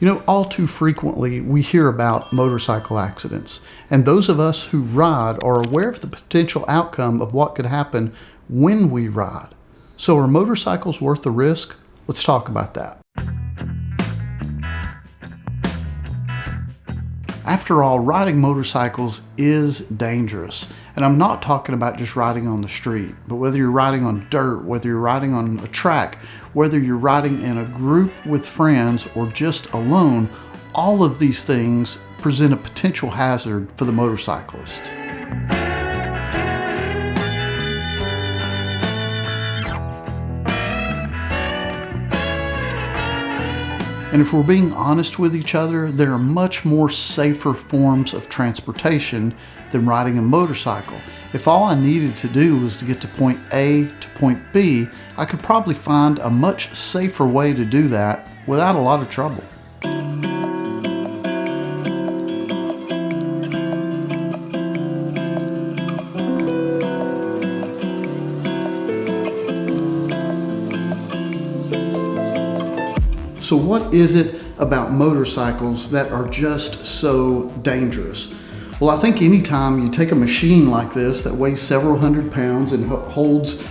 You know, all too frequently we hear about motorcycle accidents, and those of us who ride are aware of the potential outcome of what could happen when we ride. So are motorcycles worth the risk? Let's talk about that. After all, riding motorcycles is dangerous. And I'm not talking about just riding on the street, but whether you're riding on dirt, whether you're riding on a track, whether you're riding in a group with friends or just alone, all of these things present a potential hazard for the motorcyclist. And if we're being honest with each other, there are much more safer forms of transportation than riding a motorcycle. If all I needed to do was to get to point A to point B, I could probably find a much safer way to do that without a lot of trouble. So what is it about motorcycles that are just so dangerous? Well, I think anytime you take a machine like this that weighs several hundred pounds and holds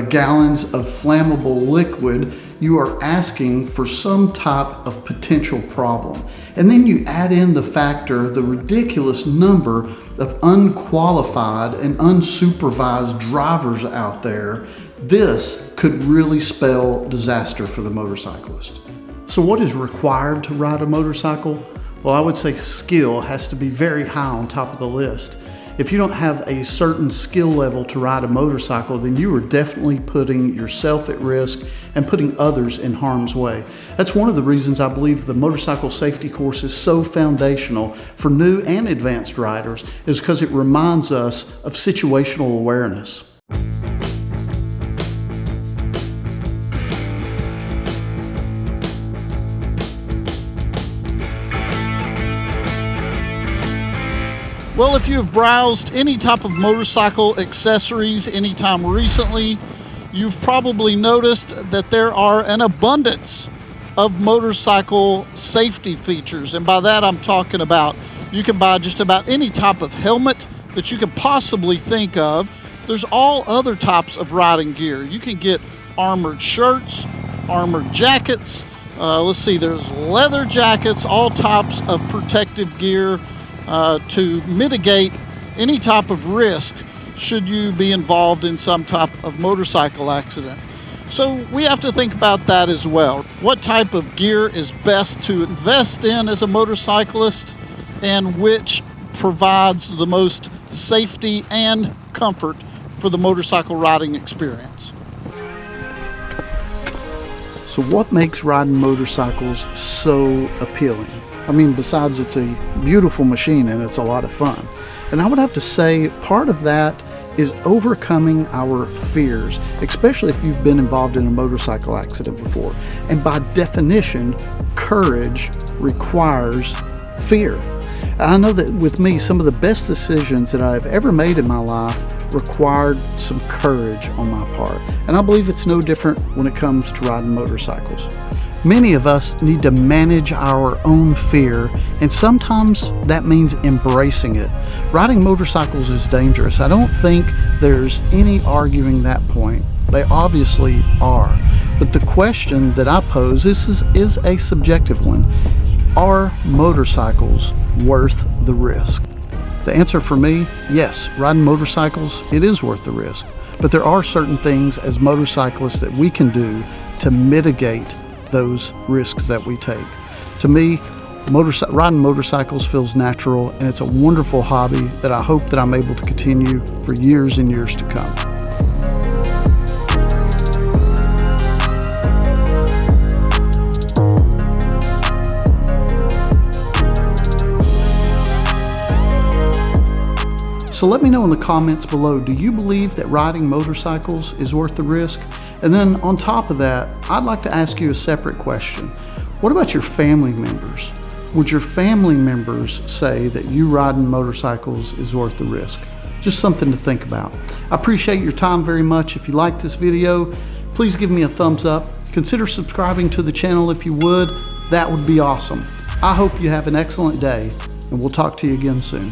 gallons of flammable liquid, you are asking for some type of potential problem. And then you add in the ridiculous number of unqualified and unsupervised drivers out there. This could really spell disaster for the motorcyclist. So what is required to ride a motorcycle? Well, I would say skill has to be very high on top of the list. If you don't have a certain skill level to ride a motorcycle, then you are definitely putting yourself at risk and putting others in harm's way. That's one of the reasons I believe the motorcycle safety course is so foundational for new and advanced riders, is because it reminds us of situational awareness. Well, if you have browsed any type of motorcycle accessories anytime recently, you've probably noticed that there are an abundance of motorcycle safety features. And by that, I'm talking about you can buy just about any type of helmet that you can possibly think of. There's all other types of riding gear. You can get armored shirts, armored jackets. Let's see, there's leather jackets, all types of protective gear to mitigate any type of risk should you be involved in some type of motorcycle accident. So we have to think about that as well. What type of gear is best to invest in as a motorcyclist, and which provides the most safety and comfort for the motorcycle riding experience. So what makes riding motorcycles so appealing? I mean, besides it's a beautiful machine and it's a lot of fun. And I would have to say part of that is overcoming our fears, especially if you've been involved in a motorcycle accident before. And by definition, courage requires fear. I know that with me, some of the best decisions that I've ever made in my life required some courage on my part. And I believe it's no different when it comes to riding motorcycles. Many of us need to manage our own fear, and sometimes that means embracing it. Riding motorcycles is dangerous. I don't think there's any arguing that point. They obviously are. But the question that I pose is a subjective one. Are motorcycles worth the risk? The answer for me, yes, riding motorcycles, it is worth the risk. But there are certain things as motorcyclists that we can do to mitigate those risks that we take. To me, riding motorcycles feels natural, and it's a wonderful hobby that I hope that I'm able to continue for years and years to come. So let me know in the comments below, do you believe that riding motorcycles is worth the risk? And then on top of that, I'd like to ask you a separate question. What about your family members? Would your family members say that you riding motorcycles is worth the risk? Just something to think about. I appreciate your time very much. If you like this video, please give me a thumbs up. Consider subscribing to the channel if you would. That would be awesome. I hope you have an excellent day, and we'll talk to you again soon.